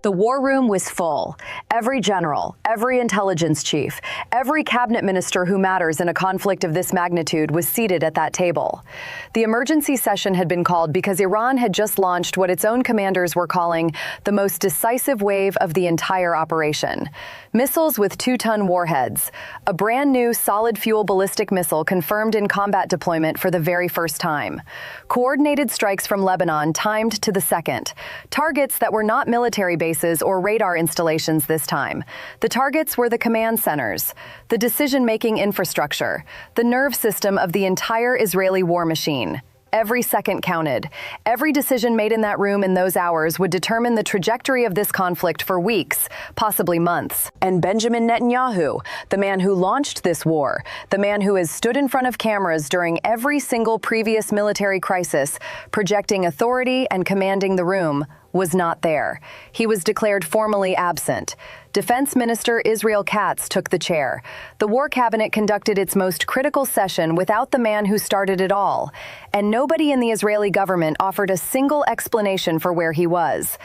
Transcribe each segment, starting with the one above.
The war room was full. Every general, every intelligence chief, every cabinet minister who matters in a conflict of this magnitude was seated at that table. The emergency session had been called because Iran had just launched what its own commanders were calling the most decisive wave of the entire operation. Missiles with 2-ton warheads, a brand new solid-fuel ballistic missile confirmed in combat deployment for the very first time. Coordinated strikes from Lebanon timed to the second. Targets that were not military bases or radar installations this time. The targets were the command centers, the decision-making infrastructure, the nerve system of the entire Israeli war machine. Every second counted. Every decision made in that room in those hours would determine the trajectory of this conflict for weeks, possibly months. And Benjamin Netanyahu, the man who launched this war, the man who has stood in front of cameras during every single previous military crisis, projecting authority and commanding the room, was not there. He was declared formally absent. Defense Minister Israel Katz took the chair. The War Cabinet conducted its most critical session without the man who started it all, and nobody in the Israeli government offered a single explanation for where he was.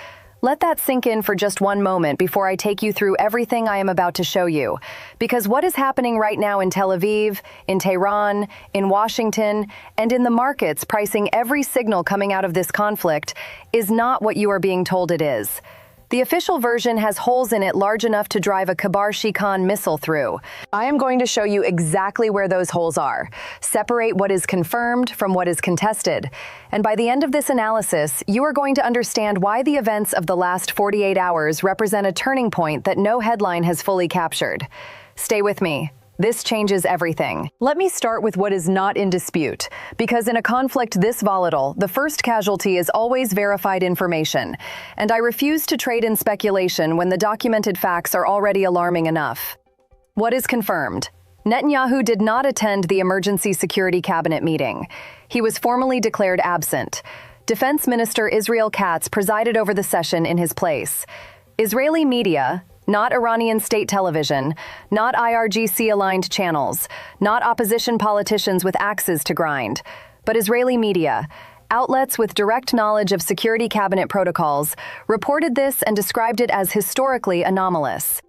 Let that sink in for just one moment before I take you through everything I am about to show you. Because what is happening right now in Tel Aviv, in Tehran, in Washington, and in the markets pricing every signal coming out of this conflict is not what you are being told it is. The official version has holes in it large enough to drive a Kabar-Shikan missile through. I am going to show you exactly where those holes are, separate what is confirmed from what is contested. And by the end of this analysis, you are going to understand why the events of the last 48 hours represent a turning point that no headline has fully captured. Stay with me. This changes everything. Let me start with what is not in dispute, because in a conflict this volatile, the first casualty is always verified information, and I refuse to trade in speculation when the documented facts are already alarming enough. What is confirmed? Netanyahu did not attend the Emergency Security Cabinet meeting. He was formally declared absent. Defense Minister Israel Katz presided over the session in his place. Israeli media, not Iranian state television, not IRGC-aligned channels, not opposition politicians with axes to grind, but Israeli media, outlets with direct knowledge of security cabinet protocols, reported this and described it as historically anomalous.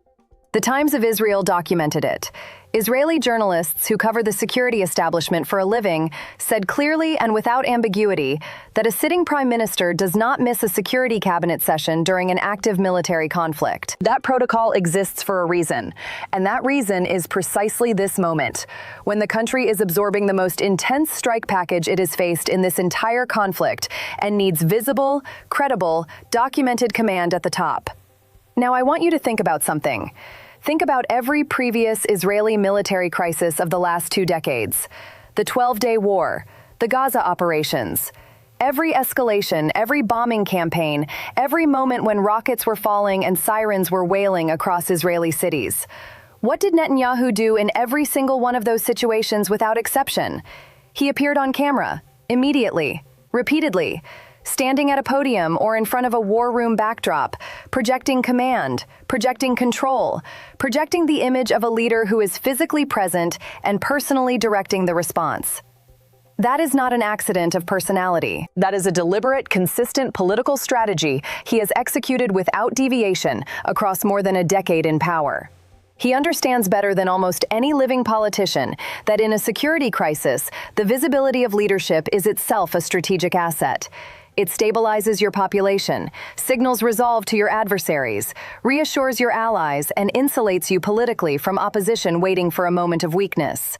The Times of Israel documented it. Israeli journalists who cover the security establishment for a living said clearly and without ambiguity that a sitting prime minister does not miss a security cabinet session during an active military conflict. That protocol exists for a reason, and that reason is precisely this moment, when the country is absorbing the most intense strike package it has faced in this entire conflict and needs visible, credible, documented command at the top. Now, I want you to think about something. Think about every previous Israeli military crisis of the last 2 decades. The 12-day war, the Gaza operations. Every escalation, every bombing campaign, every moment when rockets were falling and sirens were wailing across Israeli cities. What did Netanyahu do in every single one of those situations without exception? He appeared on camera, immediately, repeatedly, standing at a podium or in front of a war room backdrop, projecting command, projecting control, projecting the image of a leader who is physically present and personally directing the response. That is not an accident of personality. That is a deliberate, consistent political strategy he has executed without deviation across more than a decade in power. He understands better than almost any living politician that in a security crisis, the visibility of leadership is itself a strategic asset. It stabilizes your population, signals resolve to your adversaries, reassures your allies, and insulates you politically from opposition waiting for a moment of weakness.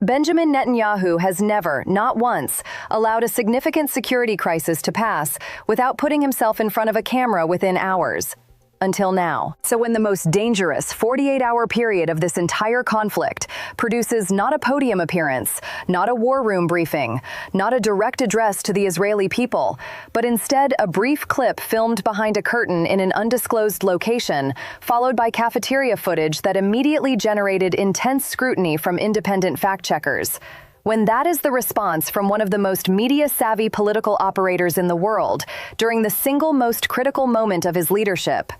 Benjamin Netanyahu has never, not once, allowed a significant security crisis to pass without putting himself in front of a camera within hours. Until now. So when the most dangerous 48-hour period of this entire conflict produces not a podium appearance, not a war room briefing, not a direct address to the Israeli people, but instead a brief clip filmed behind a curtain in an undisclosed location, followed by cafeteria footage that immediately generated intense scrutiny from independent fact-checkers. When that is the response from one of the most media-savvy political operators in the world during the single most critical moment of his leadership,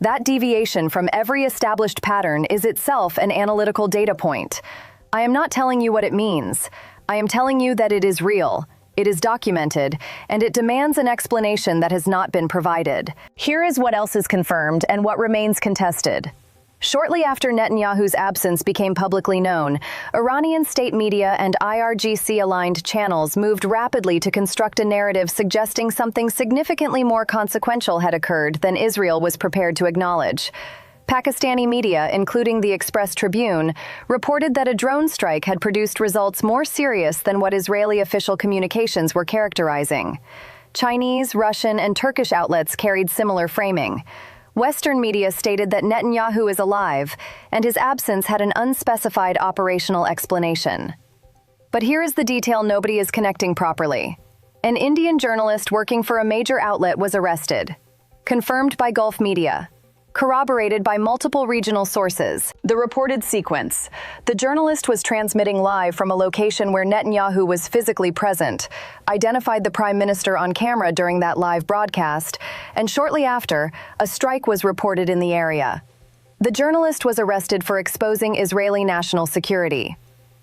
that deviation from every established pattern is itself an analytical data point. I am not telling you what it means. I am telling you that it is real. It is documented, and it demands an explanation that has not been provided. Here is what else is confirmed and what remains contested. Shortly after Netanyahu's absence became publicly known, Iranian state media and IRGC-aligned channels moved rapidly to construct a narrative suggesting something significantly more consequential had occurred than Israel was prepared to acknowledge. Pakistani media, including the Express Tribune, reported that a drone strike had produced results more serious than what Israeli official communications were characterizing. Chinese, Russian, and Turkish outlets carried similar framing. Western media stated that Netanyahu is alive, and his absence had an unspecified operational explanation. But here is the detail nobody is connecting properly. An Indian journalist working for a major outlet was arrested. Confirmed by Gulf media. Corroborated by multiple regional sources. The reported sequence. The journalist was transmitting live from a location where Netanyahu was physically present, identified the prime minister on camera during that live broadcast, and shortly after, a strike was reported in the area. The journalist was arrested for exposing Israeli national security.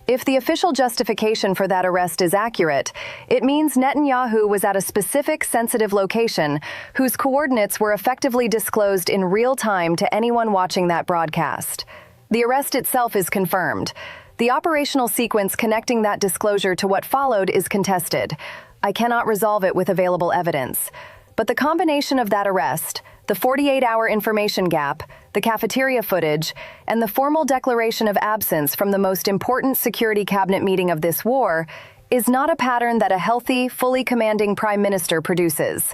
If the official justification for that arrest is accurate, it means Netanyahu was at a specific sensitive location whose coordinates were effectively disclosed in real time to anyone watching that broadcast. The arrest itself is confirmed. The operational sequence connecting that disclosure to what followed is contested. I cannot resolve it with available evidence. But the combination of that arrest, the 48-hour information gap, the cafeteria footage, and the formal declaration of absence from the most important security cabinet meeting of this war is not a pattern that a healthy, fully commanding prime minister produces.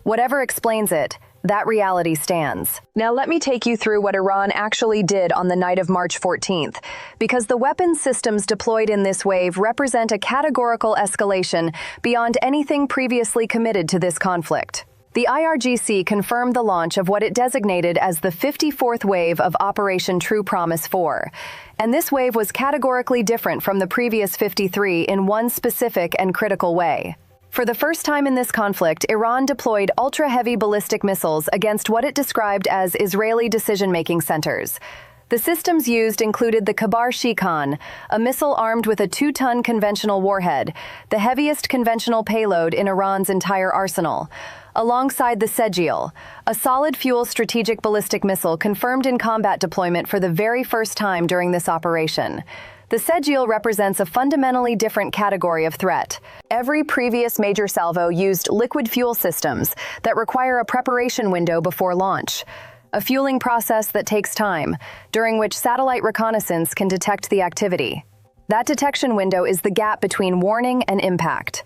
Whatever explains it, that reality stands. Now let me take you through what Iran actually did on the night of March 14th, because the weapons systems deployed in this wave represent a categorical escalation beyond anything previously committed to this conflict. The IRGC confirmed the launch of what it designated as the 54th wave of Operation True Promise 4, and this wave was categorically different from the previous 53 in one specific and critical way. For the first time in this conflict, Iran deployed ultra-heavy ballistic missiles against what it described as Israeli decision-making centers. The systems used included the Kabar-Shikan, a missile armed with a 2-ton conventional warhead, the heaviest conventional payload in Iran's entire arsenal, alongside the Sejjil, a solid-fuel strategic ballistic missile confirmed in combat deployment for the very first time during this operation. The Sejjil represents a fundamentally different category of threat. Every previous major salvo used liquid fuel systems that require a preparation window before launch, a fueling process that takes time, during which satellite reconnaissance can detect the activity. That detection window is the gap between warning and impact.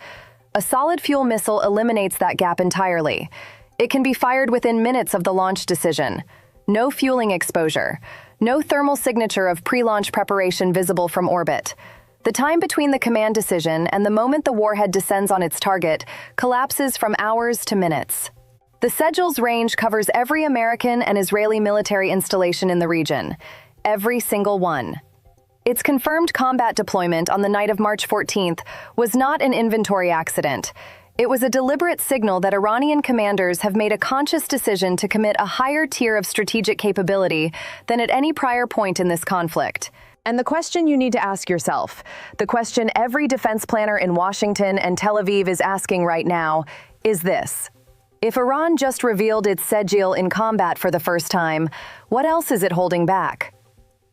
A solid fuel missile eliminates that gap entirely. It can be fired within minutes of the launch decision. No fueling exposure. No thermal signature of pre-launch preparation visible from orbit. The time between the command decision and the moment the warhead descends on its target collapses from hours to minutes. The Sejjil's range covers every American and Israeli military installation in the region. Every single one. Its confirmed combat deployment on the night of March 14th was not an inventory accident. It was a deliberate signal that Iranian commanders have made a conscious decision to commit a higher tier of strategic capability than at any prior point in this conflict. And the question you need to ask yourself, the question every defense planner in Washington and Tel Aviv is asking right now, is this: if Iran just revealed its Sejjil in combat for the first time, what else is it holding back?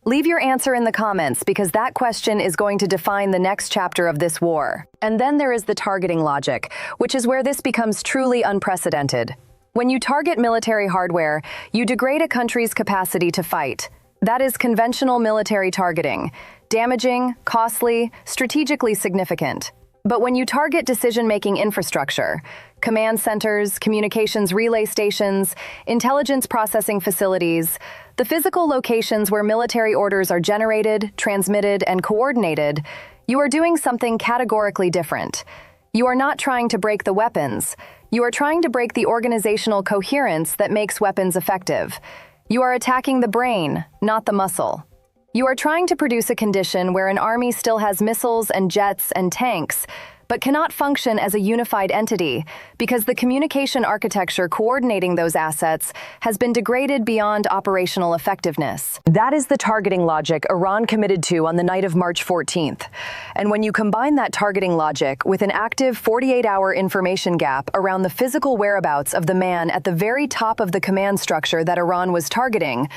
Leave your answer in the comments, because that question is going to define the next chapter of this war. And then there is the targeting logic, which is where this becomes truly unprecedented. When you target military hardware, you degrade a country's capacity to fight. That is conventional military targeting. Damaging, costly, strategically significant. But when you target decision-making infrastructure, command centers, communications relay stations, intelligence processing facilities, the physical locations where military orders are generated, transmitted, and coordinated, you are doing something categorically different. You are not trying to break the weapons. You are trying to break the organizational coherence that makes weapons effective. You are attacking the brain, not the muscle. You are trying to produce a condition where an army still has missiles and jets and tanks, but cannot function as a unified entity because the communication architecture coordinating those assets has been degraded beyond operational effectiveness. That is the targeting logic Iran committed to on the night of March 14th. And when you combine that targeting logic with an active 48-hour information gap around the physical whereabouts of the man at the very top of the command structure that Iran was targeting,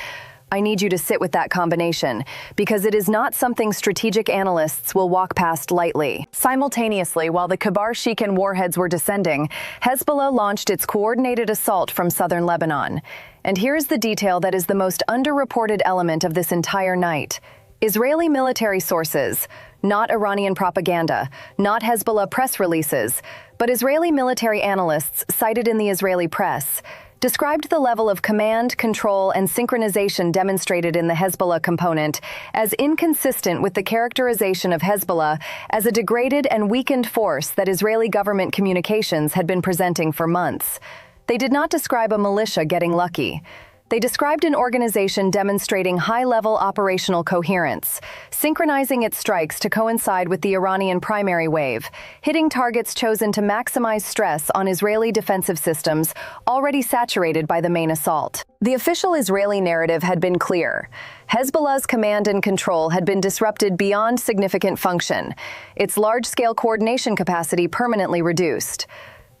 I need you to sit with that combination, because it is not something strategic analysts will walk past lightly. Simultaneously, while the Kibar Shikan warheads were descending, Hezbollah launched its coordinated assault from southern Lebanon. And here's the detail that is the most underreported element of this entire night. Israeli military sources, not Iranian propaganda, not Hezbollah press releases, but Israeli military analysts cited in the Israeli press, described the level of command, control, and synchronization demonstrated in the Hezbollah component as inconsistent with the characterization of Hezbollah as a degraded and weakened force that Israeli government communications had been presenting for months. They did not describe a militia getting lucky. They described an organization demonstrating high-level operational coherence, synchronizing its strikes to coincide with the Iranian primary wave, hitting targets chosen to maximize stress on Israeli defensive systems already saturated by the main assault. The official Israeli narrative had been clear. Hezbollah's command and control had been disrupted beyond significant function, its large-scale coordination capacity permanently reduced.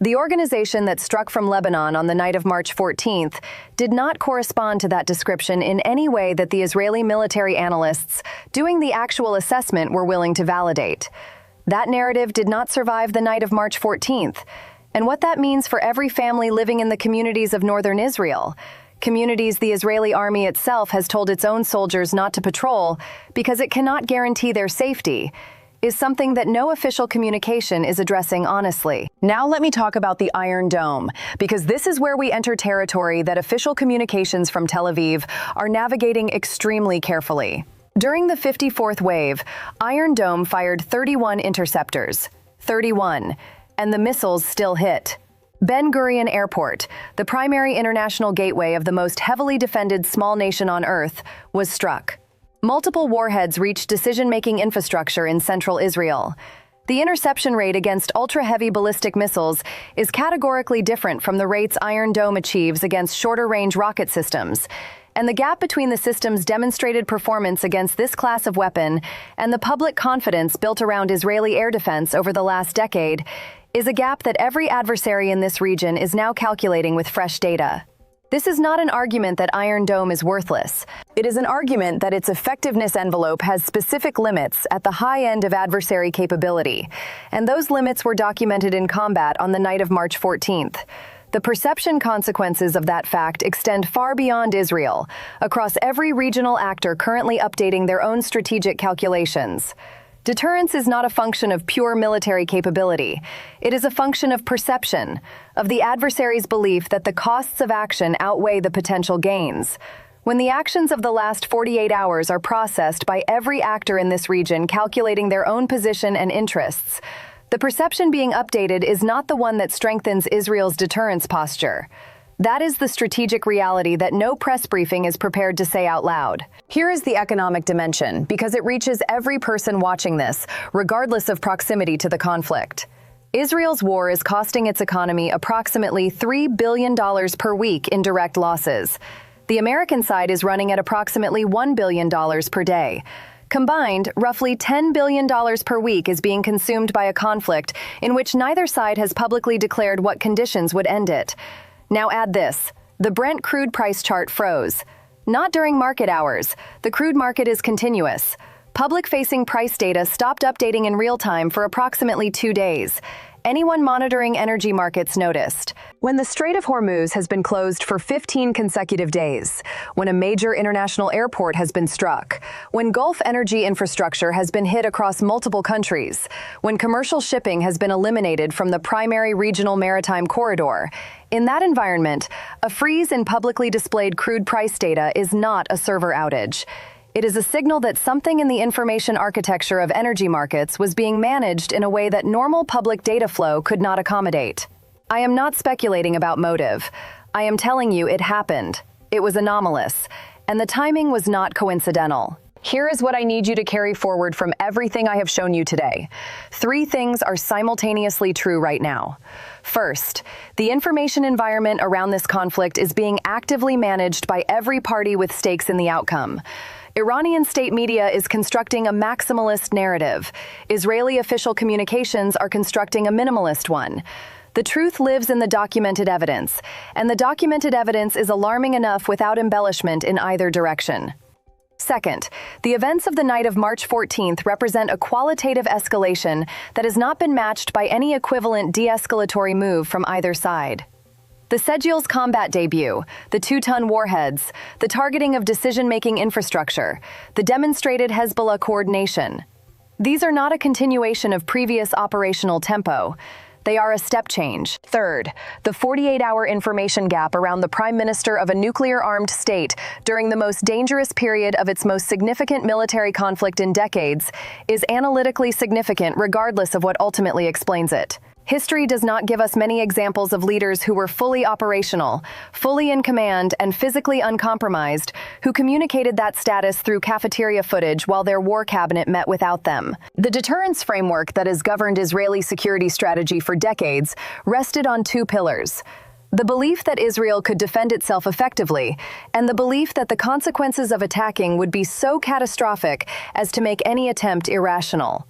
The organization that struck from Lebanon on the night of March 14th did not correspond to that description in any way that the Israeli military analysts doing the actual assessment were willing to validate. That narrative did not survive the night of March 14th, and what that means for every family living in the communities of northern Israel, communities the Israeli army itself has told its own soldiers not to patrol because it cannot guarantee their safety, is something that no official communication is addressing honestly. Now let me talk about the Iron Dome, because this is where we enter territory that official communications from Tel Aviv are navigating extremely carefully. During the 54th wave, Iron Dome fired 31 interceptors. 31. And the missiles still hit. Ben Gurion Airport, the primary international gateway of the most heavily defended small nation on Earth, was struck. Multiple warheads reached decision-making infrastructure in central Israel. The interception rate against ultra-heavy ballistic missiles is categorically different from the rates Iron Dome achieves against shorter-range rocket systems. And the gap between the system's demonstrated performance against this class of weapon and the public confidence built around Israeli air defense over the last decade is a gap that every adversary in this region is now calculating with fresh data. This is not an argument that Iron Dome is worthless. It is an argument that its effectiveness envelope has specific limits at the high end of adversary capability, and those limits were documented in combat on the night of March 14th. The perception consequences of that fact extend far beyond Israel, across every regional actor currently updating their own strategic calculations. Deterrence is not a function of pure military capability. It is a function of perception, of the adversary's belief that the costs of action outweigh the potential gains. When the actions of the last 48 hours are processed by every actor in this region calculating their own position and interests, the perception being updated is not the one that strengthens Israel's deterrence posture. That is the strategic reality that no press briefing is prepared to say out loud. Here is the economic dimension, because it reaches every person watching this, regardless of proximity to the conflict. Israel's war is costing its economy approximately $3 billion per week in direct losses. The American side is running at approximately $1 billion per day. Combined, roughly $10 billion per week is being consumed by a conflict in which neither side has publicly declared what conditions would end it. Now add this. The Brent crude price chart froze. Not during market hours. The crude market is continuous. Public-facing price data stopped updating in real time for approximately 2 days. Anyone monitoring energy markets noticed. When the Strait of Hormuz has been closed for 15 consecutive days, when a major international airport has been struck, when Gulf energy infrastructure has been hit across multiple countries, when commercial shipping has been eliminated from the primary regional maritime corridor, in that environment, a freeze in publicly displayed crude price data is not a server outage. It is a signal that something in the information architecture of energy markets was being managed in a way that normal public data flow could not accommodate. I am not speculating about motive. I am telling you it happened. It was anomalous, and the timing was not coincidental. Here is what I need you to carry forward from everything I have shown you today. 3 things are simultaneously true right now. First, the information environment around this conflict is being actively managed by every party with stakes in the outcome. Iranian state media is constructing a maximalist narrative. Israeli official communications are constructing a minimalist one. The truth lives in the documented evidence, and the documented evidence is alarming enough without embellishment in either direction. Second, the events of the night of March 14th represent a qualitative escalation that has not been matched by any equivalent de-escalatory move from either side. The Sejjil's combat debut, the 2-ton warheads, the targeting of decision-making infrastructure, the demonstrated Hezbollah coordination. These are not a continuation of previous operational tempo. They are a step change. Third, the 48-hour information gap around the prime minister of a nuclear-armed state during the most dangerous period of its most significant military conflict in decades is analytically significant regardless of what ultimately explains it. History does not give us many examples of leaders who were fully operational, fully in command, and physically uncompromised, who communicated that status through cafeteria footage while their war cabinet met without them. The deterrence framework that has governed Israeli security strategy for decades rested on 2 pillars: the belief that Israel could defend itself effectively, and the belief that the consequences of attacking would be so catastrophic as to make any attempt irrational.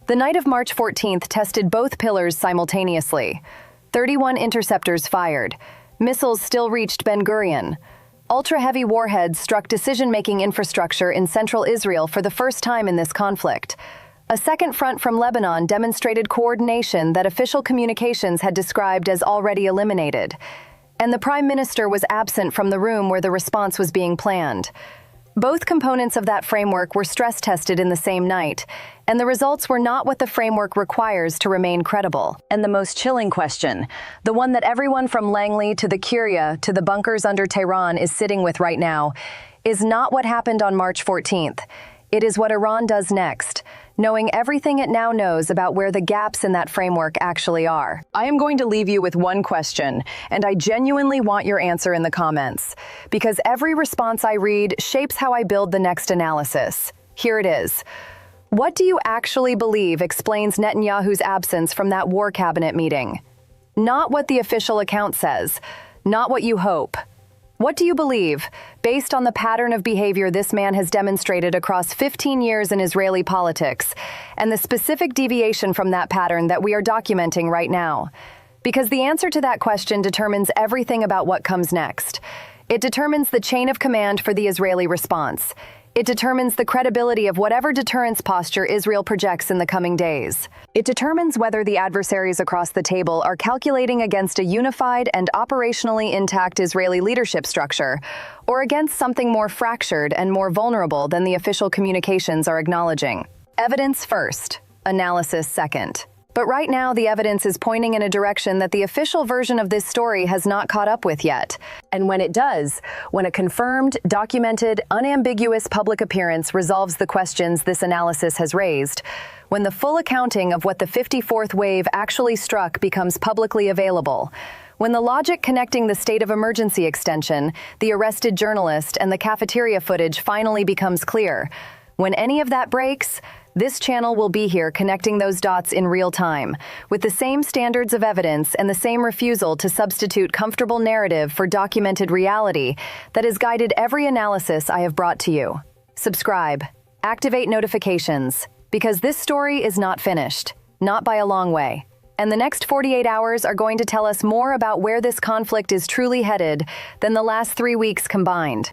The night of March 14th tested both pillars simultaneously. 31 interceptors fired. Missiles still reached Ben Gurion. Ultra-heavy warheads struck decision-making infrastructure in central Israel for the first time in this conflict. A second front from Lebanon demonstrated coordination that official communications had described as already eliminated. And the Prime Minister was absent from the room where the response was being planned. Both components of that framework were stress-tested in the same night, and the results were not what the framework requires to remain credible. And the most chilling question, the one that everyone from Langley to the Kiryat to the bunkers under Tehran is sitting with right now, is not what happened on March 14th. It is what Iran does next, knowing everything it now knows about where the gaps in that framework actually are. I am going to leave you with one question, and I genuinely want your answer in the comments, because every response I read shapes how I build the next analysis. Here it is. What do you actually believe explains Netanyahu's absence from that war cabinet meeting? Not what the official account says, not what you hope. What do you believe, based on the pattern of behavior this man has demonstrated across 15 years in Israeli politics, and the specific deviation from that pattern that we are documenting right now? Because the answer to that question determines everything about what comes next. It determines the chain of command for the Israeli response. It determines the credibility of whatever deterrence posture Israel projects in the coming days. It determines whether the adversaries across the table are calculating against a unified and operationally intact Israeli leadership structure, or against something more fractured and more vulnerable than the official communications are acknowledging. Evidence first, analysis second. But right now, the evidence is pointing in a direction that the official version of this story has not caught up with yet. And when it does, when a confirmed, documented, unambiguous public appearance resolves the questions this analysis has raised, when the full accounting of what the 54th wave actually struck becomes publicly available, when the logic connecting the state of emergency extension, the arrested journalist, and the cafeteria footage finally becomes clear, when any of that breaks, this channel will be here connecting those dots in real time, with the same standards of evidence and the same refusal to substitute comfortable narrative for documented reality that has guided every analysis I have brought to you. Subscribe, activate notifications, because this story is not finished, not by a long way. And the next 48 hours are going to tell us more about where this conflict is truly headed than the last 3 weeks combined.